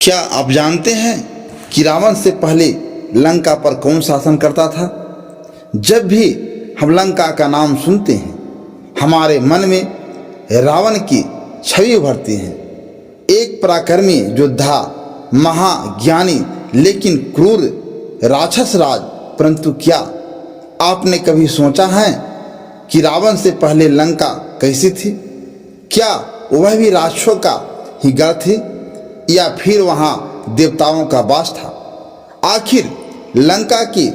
क्या आप जानते हैं कि रावण से पहले लंका पर कौन शासन करता था? जब भी हम लंका का नाम सुनते हैं, हमारे मन में रावण की छवि उभरती है। एक पराक्रमी योद्धा, महाज्ञानी लेकिन क्रूर राक्षस राज। परंतु क्या आपने कभी सोचा है कि रावण से पहले लंका कैसी थी? क्या वह भी राक्षसों का ही गढ़ थी या फिर वहाँ देवताओं का वास था? आखिर लंका की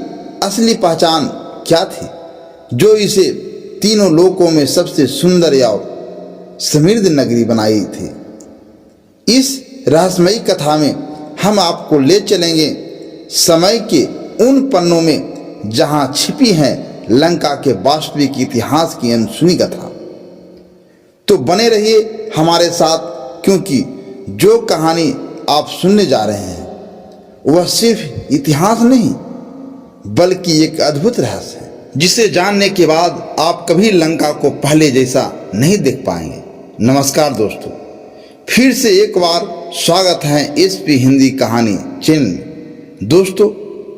असली पहचान क्या थी जो इसे तीनों लोकों में सबसे सुंदर और समृद्ध नगरी बनाई थी? इस रहस्यमयी कथा में हम आपको ले चलेंगे समय के उन पन्नों में जहां छिपी है लंका के वास्तविक इतिहास की अनसुनी कथा। तो बने रहिए हमारे साथ, क्योंकि जो कहानी आप सुनने जा रहे हैं वह सिर्फ इतिहास नहीं बल्कि एक अद्भुत रहस्य है, जिसे जानने के बाद आप कभी लंका को पहले जैसा नहीं देख पाएंगे। नमस्कार दोस्तों, फिर से एक बार स्वागत है एसपी हिंदी कहानी चैनल। दोस्तों,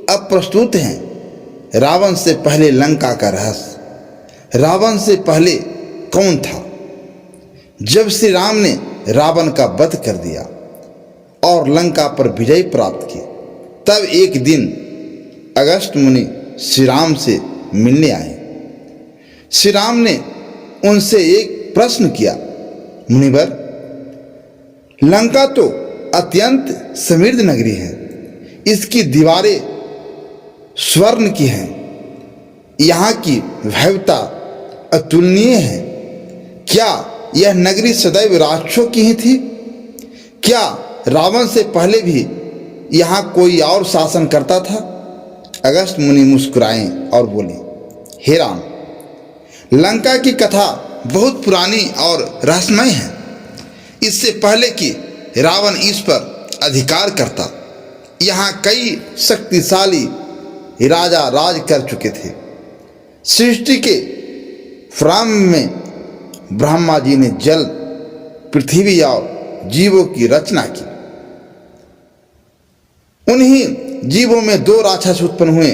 अब प्रस्तुत हैं रावण से पहले लंका का रहस्य। रावण से पहले कौन था? जब श्री राम ने रावण का वध कर दिया और लंका पर विजय प्राप्त की, तब एक दिन अगस्त मुनि श्री राम से मिलने आए। श्री राम ने उनसे एक प्रश्न किया, मुनिवर, लंका तो अत्यंत समृद्ध नगरी है, इसकी दीवारें स्वर्ण की हैं, यहाँ की भव्यता अतुलनीय है। क्या यह नगरी सदैव राक्षसों की ही थी? क्या रावण से पहले भी यहाँ कोई और शासन करता था? अगस्त मुनि मुस्कुराए और बोले, हे राम, लंका की कथा बहुत पुरानी और रहस्यमय है। इससे पहले कि रावण इस पर अधिकार करता, यहाँ कई शक्तिशाली राजा राज कर चुके थे। सृष्टि के प्रारंभ में ब्रह्मा जी ने जल, पृथ्वी और जीवों की रचना की। उन्हीं जीवों में दो राक्षस उत्पन्न हुए,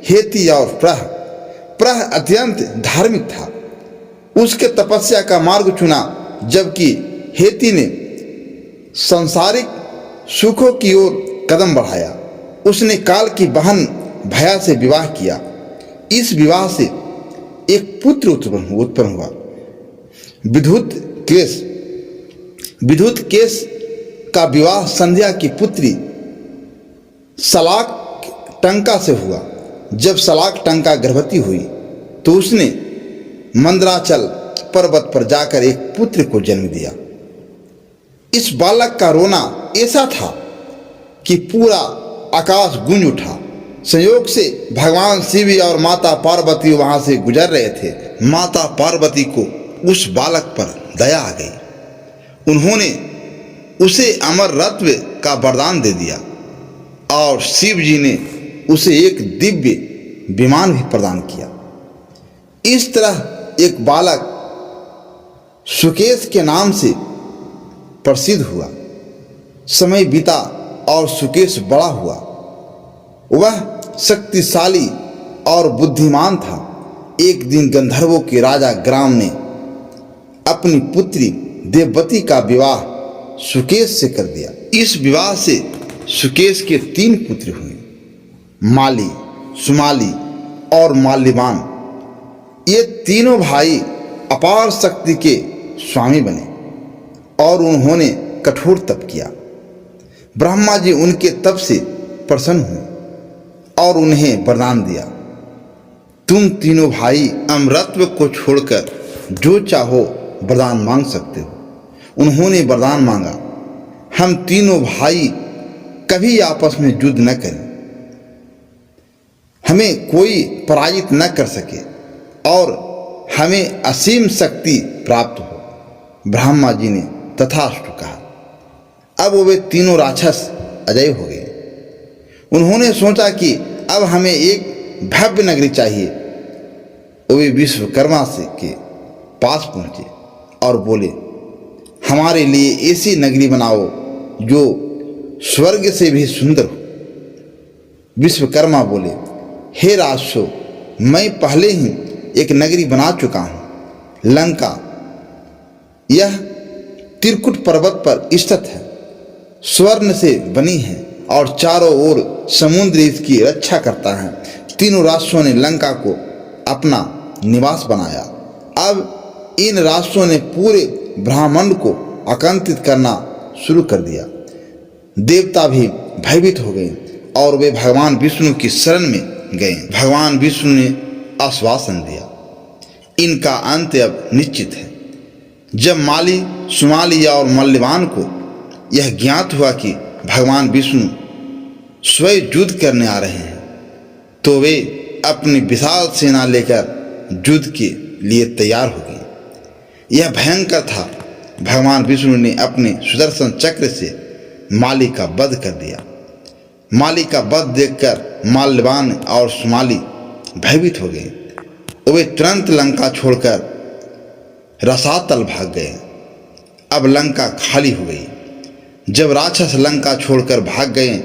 हेती और प्रह। प्रह अत्यंत धार्मिक था, उसके तपस्या का मार्ग चुना, जबकि हेती ने सांसारिक सुखों की ओर कदम बढ़ाया। उसने काल की बहन भया से विवाह किया। इस विवाह से एक पुत्र उत्पन्न हुआ, विद्युत केश। विद्युत केश का विवाह संध्या की पुत्री शलाक टंका से हुआ। जब शलाक टंका गर्भवती हुई तो उसने मंदराचल पर्वत पर जाकर एक पुत्र को जन्म दिया। इस बालक का रोना ऐसा था कि पूरा आकाश गूंज उठा। संयोग से भगवान शिव और माता पार्वती वहां से गुजर रहे थे। माता पार्वती को उस बालक पर दया आ गई। उन्होंने उसे अमर रत्व का वरदान दे दिया और शिव जी ने उसे एक दिव्य विमान भी प्रदान किया। इस तरह एक बालक सुकेश के नाम से प्रसिद्ध हुआ। समय बीता और सुकेश बड़ा हुआ। वह शक्तिशाली और बुद्धिमान था। एक दिन गंधर्वों के राजा ग्राम ने अपनी पुत्री देववती का विवाह सुकेश से कर दिया। इस विवाह से सुकेश के 3 पुत्र हुए, माली, सुमाली और माल्यवान। ये तीनों भाई अपार शक्ति के स्वामी बने और उन्होंने कठोर तप किया। ब्रह्मा जी उनके तप से प्रसन्न हुए और उन्हें वरदान दिया, तुम तीनों भाई अमरत्व को छोड़कर जो चाहो वरदान मांग सकते हो। उन्होंने वरदान मांगा, हम तीनों भाई कभी आपस में युद्ध न करें, हमें कोई पराजित न कर सके और हमें असीम शक्ति प्राप्त हो। ब्रह्मा जी ने तथास्तु कहा। अब वे तीनों राक्षस अजय हो गए। उन्होंने सोचा कि अब हमें एक भव्य नगरी चाहिए। वे विश्वकर्मा से के पास पहुंचे और बोले, हमारे लिए ऐसी नगरी बनाओ जो स्वर्ग से भी सुंदर हो। विश्वकर्मा बोले, हे राजसो, मैं पहले ही एक नगरी बना चुका हूँ, लंका। यह त्रिकुट पर्वत पर स्थित है, स्वर्ण से बनी है और चारों ओर समुद्र इसकी रक्षा करता है। तीनों राष्ट्रों ने लंका को अपना निवास बनाया। अब इन राष्ट्रों ने पूरे ब्रह्मांड को आकंठित करना शुरू कर दिया। देवता भी भयभीत हो गए और वे भगवान विष्णु की शरण में गए। भगवान विष्णु ने आश्वासन दिया, इनका अंत अब निश्चित है। जब माली, सुमाली और मल्लवान को यह ज्ञात हुआ कि भगवान विष्णु स्वयं युद्ध करने आ रहे हैं, तो वे अपनी विशाल सेना लेकर युद्ध के लिए तैयार हो गए। यह भयंकर था। भगवान विष्णु ने अपने सुदर्शन चक्र से माली का वध कर दिया। माली का वध देखकर माल्यवान और सुमाली भयभीत हो गए। वे तुरंत लंका छोड़कर रसातल भाग गए। अब लंका खाली हो गई। जब राक्षस लंका छोड़कर भाग गए,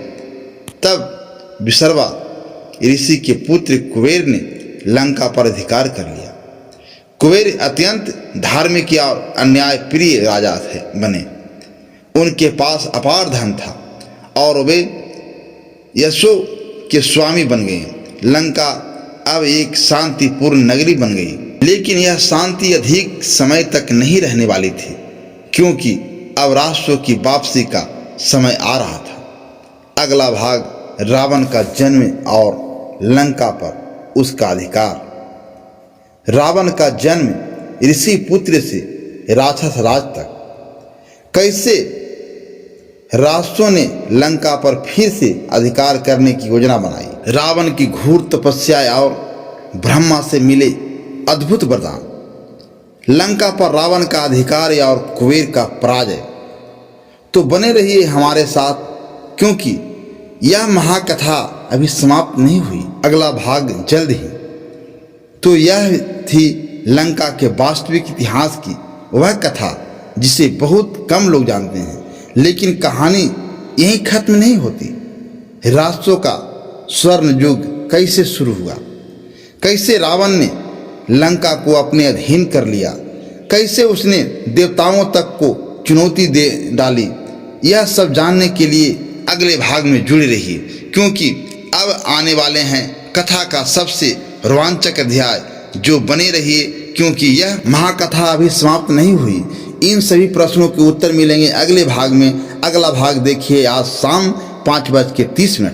तब विसर्वा ऋषि के पुत्र कुबेर ने लंका पर अधिकार कर लिया। कुबेर अत्यंत धार्मिक और अन्याय प्रिय राजा बने। उनके पास अपार धन था और वे यशो के स्वामी बन गए। लंका अब एक शांतिपूर्ण नगरी बन गई, लेकिन यह शांति अधिक समय तक नहीं रहने वाली थी, क्योंकि अब राष्ट्रों की वापसी का समय आ रहा था। अगला भाग रावण का जन्म और लंका पर उसका अधिकार। रावण का जन्म ऋषि पुत्र से राक्षस राज तक। कैसे राष्ट्रों ने लंका पर फिर से अधिकार करने की योजना बनाई। रावण की घोर तपस्या और ब्रह्मा से मिले अद्भुत वरदान। लंका पर रावण का अधिकार और कुबेर का पराजय। तो बने रहिए हमारे साथ, क्योंकि यह महाकथा अभी समाप्त नहीं हुई। अगला भाग जल्द ही। तो यह थी लंका के वास्तविक इतिहास की वह कथा जिसे बहुत कम लोग जानते हैं, लेकिन कहानी यहीं खत्म नहीं होती। राष्ट्रों का स्वर्ण युग कैसे शुरू हुआ, कैसे रावण ने लंका को अपने अधीन कर लिया, कैसे उसने देवताओं तक को चुनौती दे डाली, यह सब जानने के लिए अगले भाग में जुड़े रहिए, क्योंकि अब आने वाले हैं कथा का सबसे रोमांचक अध्याय। जो बने रहिए, क्योंकि यह महाकथा अभी समाप्त नहीं हुई। इन सभी प्रश्नों के उत्तर मिलेंगे अगले भाग में। अगला भाग देखिए आज शाम 5:30 में।